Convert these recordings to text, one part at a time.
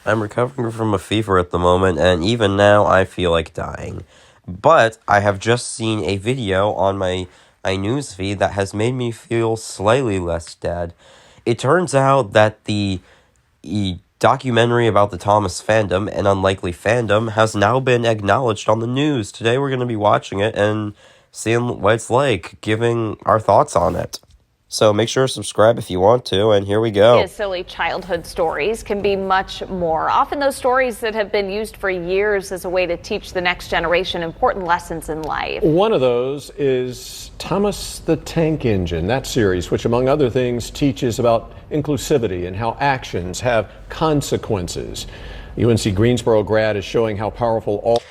I'm recovering from a fever at the moment, and even now I feel like dying. But I have just seen a video on my newsfeed that has made me feel slightly less dead. It turns out that the documentary about the Thomas fandom, An Unlikely Fandom, has now been acknowledged on the news. Today we're going to be watching it and seeing what it's like, giving our thoughts on it. So make sure to subscribe if you want to, and here we go. Silly childhood stories can be much more. Often those stories that have been used for years as a way to teach the next generation important lessons in life. One of those is Thomas the Tank Engine, that series, which among other things teaches about inclusivity and how actions have consequences. UNC Greensboro grad is showing how powerful all...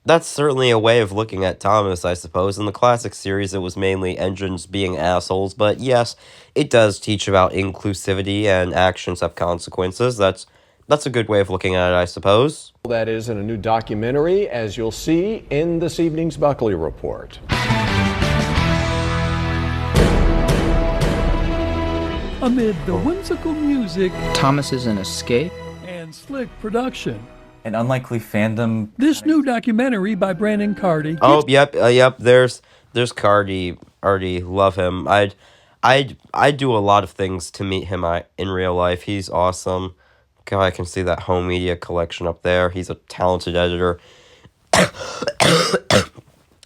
That's certainly a way of looking at Thomas, I suppose. In the classic series, it was mainly engines being assholes, but yes, it does teach about inclusivity and actions have consequences. That's a good way of looking at it, I suppose. That is in a new documentary, as you'll see in this evening's Buckley Report. Amid the whimsical music, Thomas is an escape, and slick production, An Unlikely Fandom. this new documentary by Brandon Cardy. Oh, yep. There's Cardi. Already love him. I'd do a lot of things to meet him in real life. He's awesome. God, I can see that home media collection up there. He's a talented editor.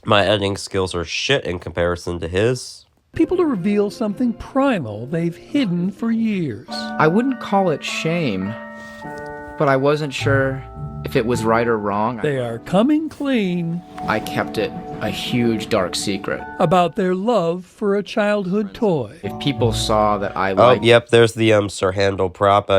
My editing skills are shit in comparison to his. People to reveal something primal they've hidden for years. I wouldn't call it shame, but I wasn't sure if it was right or wrong. They are coming clean I kept it a huge dark secret. about their love for a childhood toy. If people saw that I Oh, liked yep, there's the Sir Handle prop.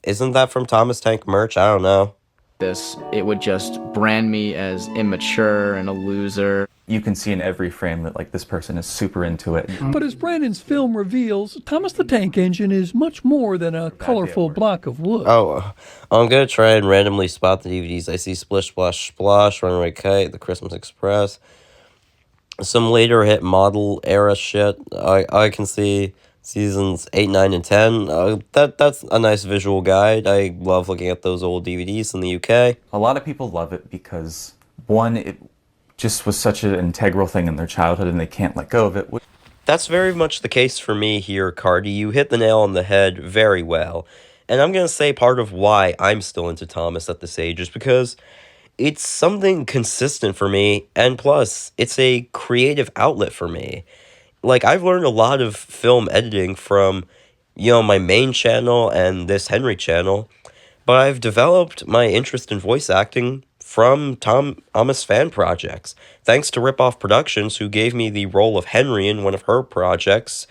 Isn't that from Thomas Tank merch? I don't know. this, it would just brand me as immature and a loser. You can see in every frame that, like, this person is super into it. But as Brandon's film reveals, Thomas the Tank Engine is much more than a colorful block of wood. Oh, I'm gonna try and randomly spot the DVDs. I see Splish Splash Splosh, Runaway Kite, The Christmas Express, some later hit model era shit. I can see seasons 8, 9, and 10. That's a nice visual guide. I love looking at those old DVDs in the UK. A lot of people love it because, one, it just was such an integral thing in their childhood and they can't let go of it. That's very much the case for me here, Cardi. You hit the nail on the head very well. And I'm going to say part of why I'm still into Thomas at this age is because it's something consistent for me, and plus, it's a creative outlet for me. Like, I've learned a lot of film editing from, my main channel and this Henry channel, but I've developed my interest in voice acting from Thomas fan projects, thanks to Ripoff Productions, who gave me the role of Henry in one of her projects.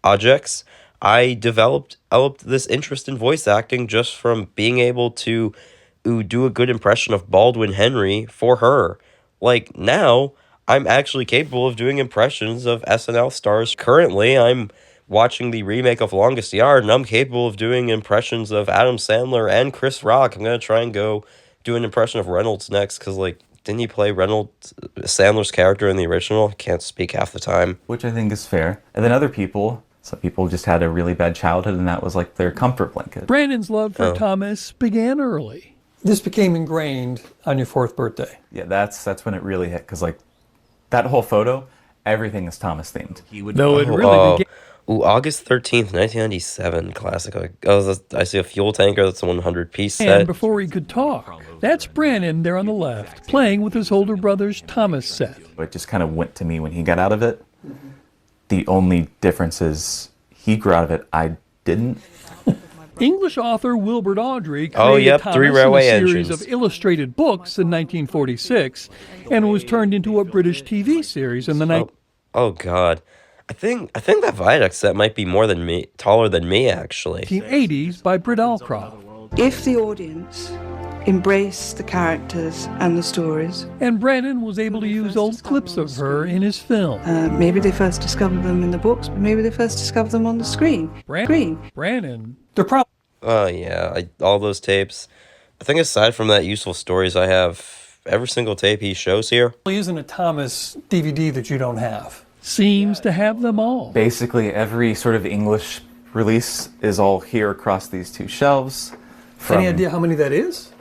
I developed this interest in voice acting just from being able to do a good impression of Baldwin Henry for her. Like, now, I'm actually capable of doing impressions of SNL stars. Currently, I'm watching the remake of Longest Yard, and I'm capable of doing impressions of Adam Sandler and Chris Rock. I'm going to try and go do an impression of Reynolds next, because, didn't he play Sandler's character in the original? I can't speak half the time. Which I think is fair. And then some people just had a really bad childhood, and that was like their comfort blanket. Brandon's love for Thomas began early. This became ingrained on your 4th birthday. Yeah, that's when it really hit, because, that whole photo, everything is Thomas themed. August 13th, 1997, classic. I see a fuel tanker. That's a 100-piece set. And before he could talk, that's Brandon there on the left, playing with his older brother's Thomas set. It just kind of went to me when he got out of it. The only difference is he grew out of it. I didn't. English author Wilbert Awdry created Thomas Three in railway a series engines. of illustrated books in 1946, and was turned into a British TV series in the 19... Oh God, I think that Viaduct set might be taller than me actually. 1980s by Britt Allcroft. If the audience embrace the characters and the stories. And Brandon was able to use old clips of her in his film. Maybe they first discovered them in the books, but maybe they first discovered them on the screen. Brandon. They're probably... Oh yeah, all those tapes. I think aside from that useful stories, I have every single tape he shows here. isn't a Thomas DVD that you don't have. Seems to have them all. Basically, every sort of English release is all here across these two shelves. Any idea how many that is?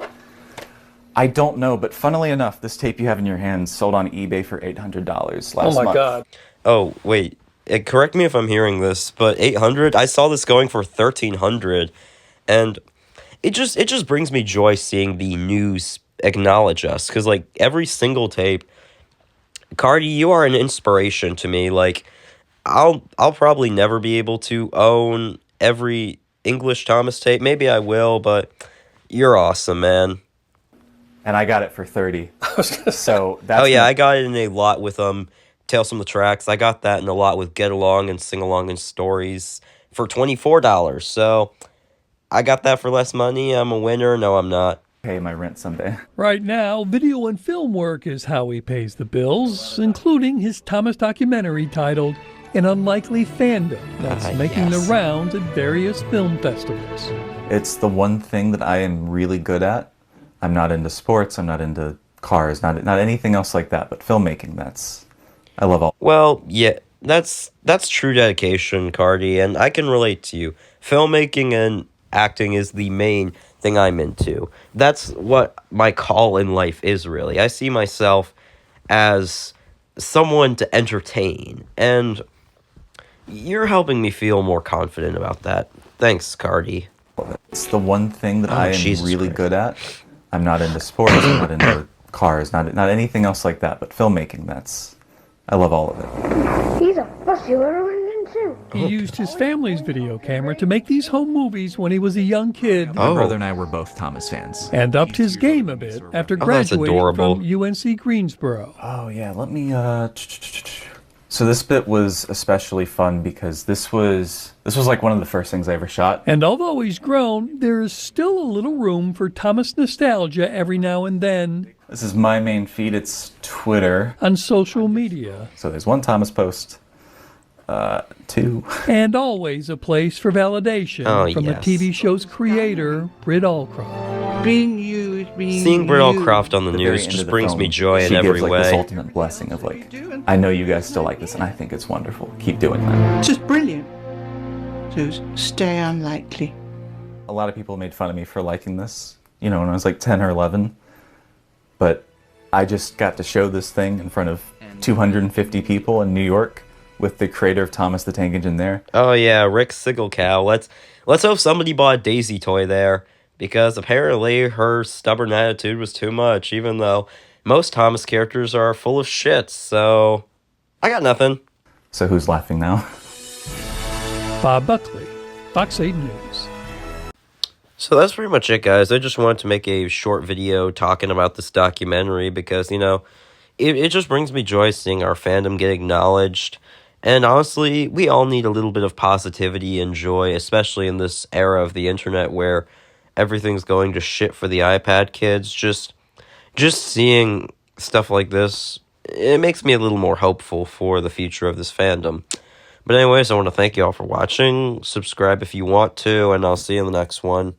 I don't know, but funnily enough, this tape you have in your hand sold on eBay for $800 last month. Oh my God. Oh, wait. Correct me if I'm hearing this, but 800? I saw this going for 1,300, and it just brings me joy seeing the news acknowledge us, because, like, every single tape, Cardi, you are an inspiration to me. Like, I'll probably never be able to own every English Thomas tape. Maybe I will, but you're awesome, man. And I got it for 30. So that's Oh yeah, I got it in a lot with Tales from the Tracks. I got that in a lot with Get Along and Sing Along and Stories for $24. So I got that for less money. I'm a winner. No, I'm not. pay my rent someday. Right now, video and film work is how he pays the bills, including his Thomas documentary titled An Unlikely Fandom that's making the rounds at various film festivals. It's the one thing that I am really good at. I'm not into sports, I'm not into cars, not anything else like that, but filmmaking, I love all. Well, yeah, that's true dedication, Cardi, and I can relate to you. Filmmaking and acting is the main thing I'm into. That's what my call in life is, really. I see myself as someone to entertain, and you're helping me feel more confident about that. Thanks, Cardi. It's the one thing that I am really good at. I'm not into sports, I'm not into cars, not anything else like that, but filmmaking, I love all of it. He's a fussy little Indian too. He used his family's video camera to make these home movies when he was a young kid. My brother and I were both Thomas fans. And upped his game a bit after graduating from UNC Greensboro. Oh yeah, let me So this bit was especially fun because this was like one of the first things I ever shot. And although he's grown, there is still a little room for Thomas nostalgia every now and then. This is my main feed, it's Twitter. On social media. So there's one Thomas post, two. And always a place for validation from the TV show's creator, Britt Allcroft. Being you is being Seeing Britt you. Allcroft on the news just brings me joy in every gives, like, way. this ultimate blessing of like, I know you guys still like this and I think it's wonderful. Keep doing that. Just brilliant. So stay unlikely. A lot of people made fun of me for liking this, when I was like 10 or 11. But I just got to show this thing in front of 250 people in New York with the creator of Thomas the Tank Engine there. Oh yeah, Rick Sigelcow. Let's hope somebody bought a Daisy toy there, because apparently her stubborn attitude was too much, even though most Thomas characters are full of shit, so I got nothing. So who's laughing now? Bob Buckley, Fox 8 News. So that's pretty much it, guys. I just wanted to make a short video talking about this documentary because, it just brings me joy seeing our fandom get acknowledged. And honestly, we all need a little bit of positivity and joy, especially in this era of the internet where everything's going to shit for the iPad kids. Just seeing stuff like this, it makes me a little more hopeful for the future of this fandom. But anyways, I want to thank you all for watching. Subscribe if you want to, and I'll see you in the next one.